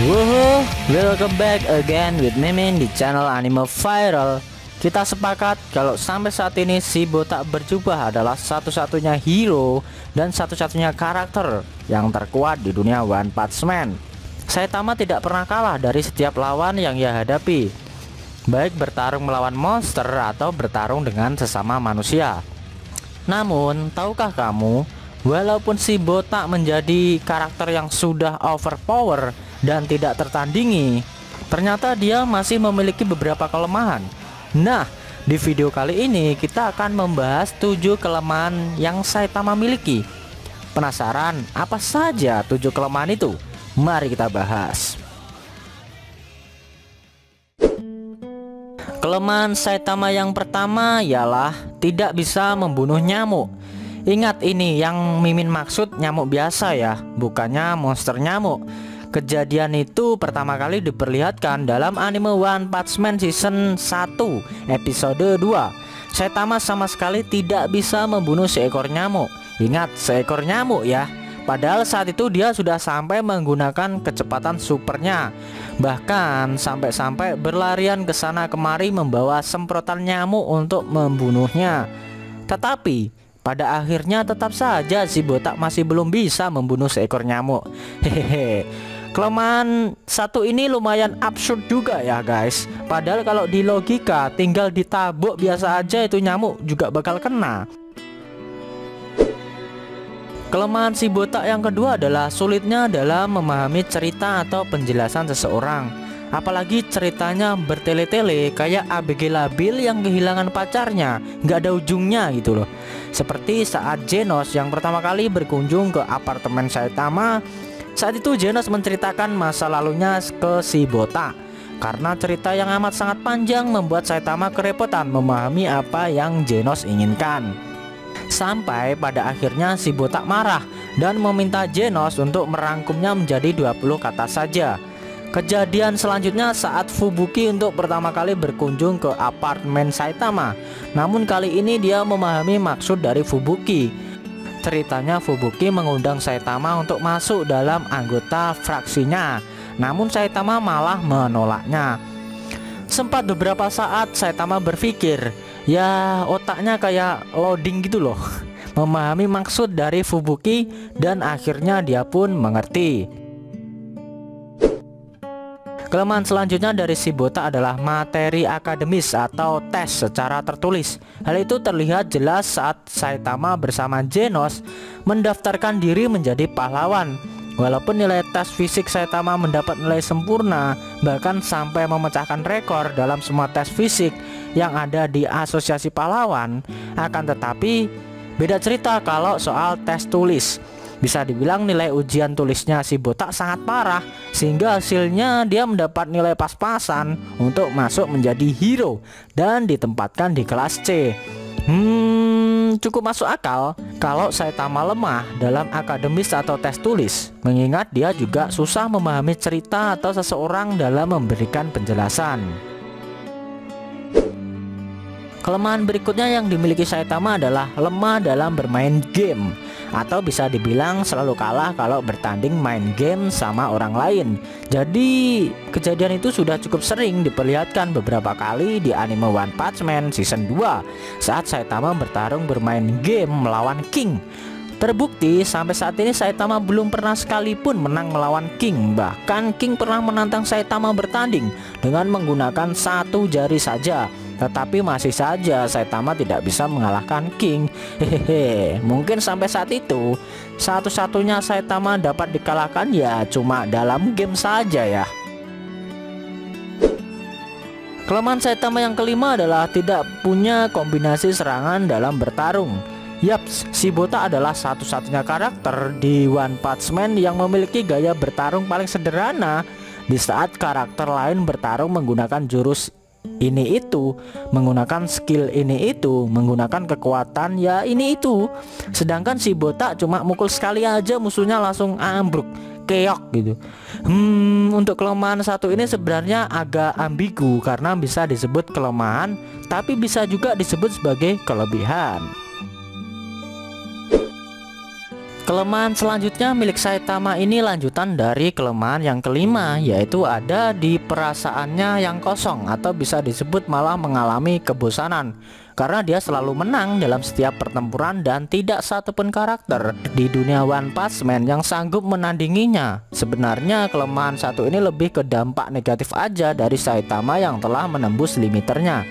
Woohoo, welcome back again with Mimin di channel Anime Viral. Kita sepakat kalau sampai saat ini si botak berjubah adalah satu-satunya hero dan satu-satunya karakter yang terkuat di dunia One Punch Man. Saitama tidak pernah kalah dari setiap lawan yang ia hadapi, baik bertarung melawan monster atau bertarung dengan sesama manusia. Namun, tahukah kamu, walaupun si botak menjadi karakter yang sudah overpower dan tidak tertandingi, ternyata dia masih memiliki beberapa kelemahan. Nah, di video kali ini kita akan membahas 7 kelemahan yang Saitama miliki. Penasaran apa saja 7 kelemahan itu? Mari kita bahas. Kelemahan Saitama yang pertama ialah tidak bisa membunuh nyamuk. Ingat, ini yang Mimin maksud nyamuk biasa ya, bukannya monster nyamuk. Kejadian itu pertama kali diperlihatkan dalam anime One Punch Man season 1 episode 2. Saitama sama sekali tidak bisa membunuh seekor nyamuk. Ingat, seekor nyamuk ya. Padahal saat itu dia sudah sampai menggunakan kecepatan supernya. Bahkan sampai-sampai berlarian ke sana kemari membawa semprotan nyamuk untuk membunuhnya. Tetapi pada akhirnya tetap saja si botak masih belum bisa membunuh seekor nyamuk. Hehehe. Kelemahan satu ini lumayan absurd juga ya guys. Padahal kalau di logika tinggal ditabuk biasa aja itu nyamuk juga bakal kena. Kelemahan si botak yang kedua adalah sulitnya dalam memahami cerita atau penjelasan seseorang. Apalagi ceritanya bertele-tele kayak ABG labil yang kehilangan pacarnya, nggak ada ujungnya gitu loh. Seperti saat Genos yang pertama kali berkunjung ke apartemen Saitama. Saat itu Genos menceritakan masa lalunya ke si botak. Karena cerita yang amat sangat panjang membuat Saitama kerepotan memahami apa yang Genos inginkan. Sampai pada akhirnya si botak marah dan meminta Genos untuk merangkumnya menjadi 20 kata saja. Kejadian selanjutnya saat Fubuki untuk pertama kali berkunjung ke apartemen Saitama. Namun kali ini dia memahami maksud dari Fubuki. Ceritanya Fubuki mengundang Saitama untuk masuk dalam anggota fraksinya. Namun Saitama malah menolaknya. Sempat beberapa saat Saitama berpikir, ya otaknya kayak loading gitu loh, memahami maksud dari Fubuki, dan akhirnya dia pun mengerti. Kelemahan selanjutnya dari si botak adalah materi akademis atau tes secara tertulis. Hal itu terlihat jelas saat Saitama bersama Genos mendaftarkan diri menjadi pahlawan. Walaupun nilai tes fisik Saitama mendapat nilai sempurna, bahkan sampai memecahkan rekor dalam semua tes fisik yang ada di asosiasi pahlawan, akan tetapi beda cerita kalau soal tes tulis. Bisa dibilang nilai ujian tulisnya si botak sangat parah, sehingga hasilnya dia mendapat nilai pas-pasan untuk masuk menjadi hero dan ditempatkan di kelas C. Cukup masuk akal kalau Saitama lemah dalam akademis atau tes tulis, mengingat dia juga susah memahami cerita atau seseorang dalam memberikan penjelasan. Kelemahan berikutnya yang dimiliki Saitama adalah lemah dalam bermain game, atau bisa dibilang selalu kalah kalau bertanding main game sama orang lain. Jadi kejadian itu sudah cukup sering diperlihatkan beberapa kali di anime One Punch Man season 2 saat Saitama bertarung bermain game melawan King. Terbukti sampai saat ini Saitama belum pernah sekalipun menang melawan King. Bahkan King pernah menantang Saitama bertanding dengan menggunakan satu jari saja, tetapi masih saja Saitama tidak bisa mengalahkan King. Hehehe. Mungkin sampai saat itu satu-satunya Saitama dapat dikalahkan ya cuma dalam game saja ya. Kelemahan Saitama yang kelima adalah tidak punya kombinasi serangan dalam bertarung. Yaps, si botak adalah satu-satunya karakter di One Punch Man yang memiliki gaya bertarung paling sederhana. Di saat karakter lain bertarung menggunakan jurus ini itu, menggunakan skill ini itu, menggunakan kekuatan ya ini itu. Sedangkan si botak cuma mukul sekali aja musuhnya langsung ambruk, keok gitu. Untuk kelemahan satu ini sebenarnya agak ambigu karena bisa disebut kelemahan tapi bisa juga disebut sebagai kelebihan. Kelemahan selanjutnya milik Saitama ini lanjutan dari kelemahan yang kelima, yaitu ada di perasaannya yang kosong atau bisa disebut malah mengalami kebosanan. Karena dia selalu menang dalam setiap pertempuran dan tidak satupun karakter di dunia One Punch Man yang sanggup menandinginya. Sebenarnya kelemahan satu ini lebih ke dampak negatif aja dari Saitama yang telah menembus limiternya.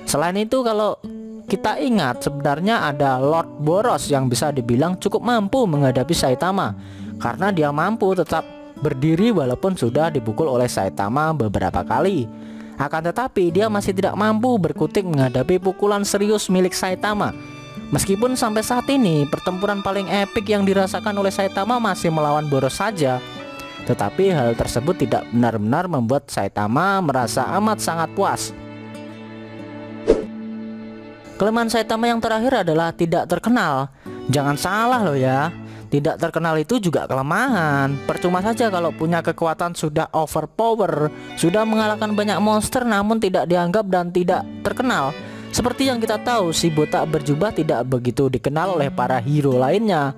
Selain itu, kalau kita ingat, sebenarnya ada Lord Boros yang bisa dibilang cukup mampu menghadapi Saitama, karena dia mampu tetap berdiri walaupun sudah dipukul oleh Saitama beberapa kali. Akan tetapi dia masih tidak mampu berkutik menghadapi pukulan serius milik Saitama. Meskipun sampai saat ini pertempuran paling epik yang dirasakan oleh Saitama masih melawan Boros saja, tetapi hal tersebut tidak benar-benar membuat Saitama merasa amat sangat puas. Kelemahan Saitama yang terakhir adalah tidak terkenal. Jangan salah loh ya, tidak terkenal itu juga kelemahan. Percuma saja kalau punya kekuatan sudah overpower, sudah mengalahkan banyak monster namun tidak dianggap dan tidak terkenal. Seperti yang kita tahu, si botak berjubah tidak begitu dikenal oleh para hero lainnya,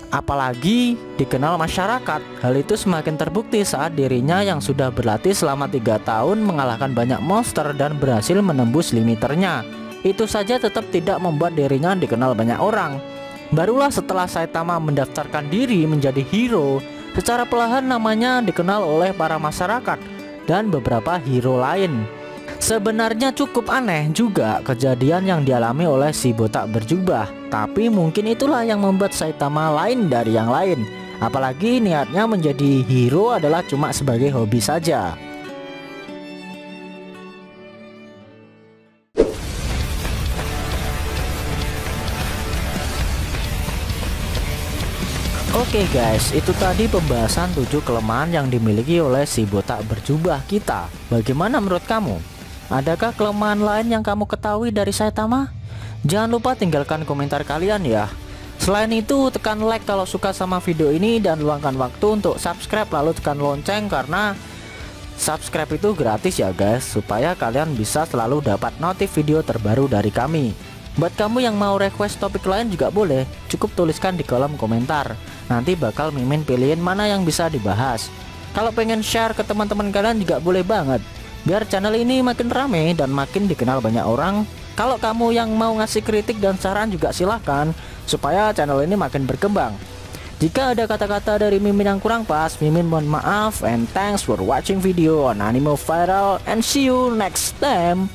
apalagi dikenal masyarakat. Hal itu semakin terbukti saat dirinya yang sudah berlatih selama 3 tahun mengalahkan banyak monster dan berhasil menembus limiternya. Itu saja tetap tidak membuat dirinya dikenal banyak orang. Barulah setelah Saitama mendaftarkan diri menjadi hero, secara perlahan namanya dikenal oleh para masyarakat dan beberapa hero lain. Sebenarnya cukup aneh juga kejadian yang dialami oleh si botak berjubah, tapi mungkin itulah yang membuat Saitama lain dari yang lain. Apalagi niatnya menjadi hero adalah cuma sebagai hobi saja. Oke guys, itu tadi pembahasan 7 kelemahan yang dimiliki oleh si botak berjubah kita. Bagaimana menurut kamu? Adakah kelemahan lain yang kamu ketahui dari Saitama? Jangan lupa tinggalkan komentar kalian ya. Selain itu, tekan like kalau suka sama video ini dan luangkan waktu untuk subscribe lalu tekan lonceng, karena subscribe itu gratis ya guys, supaya kalian bisa selalu dapat notif video terbaru dari kami. Buat kamu yang mau request topik lain juga boleh, cukup tuliskan di kolom komentar. Nanti bakal Mimin pilihin mana yang bisa dibahas. Kalau pengen share ke teman-teman kalian juga boleh banget, biar channel ini makin rame dan makin dikenal banyak orang. Kalau kamu yang mau ngasih kritik dan saran juga silahkan, supaya channel ini makin berkembang. Jika ada kata-kata dari Mimin yang kurang pas, Mimin mohon maaf, and thanks for watching video on Anime Viral, and see you next time.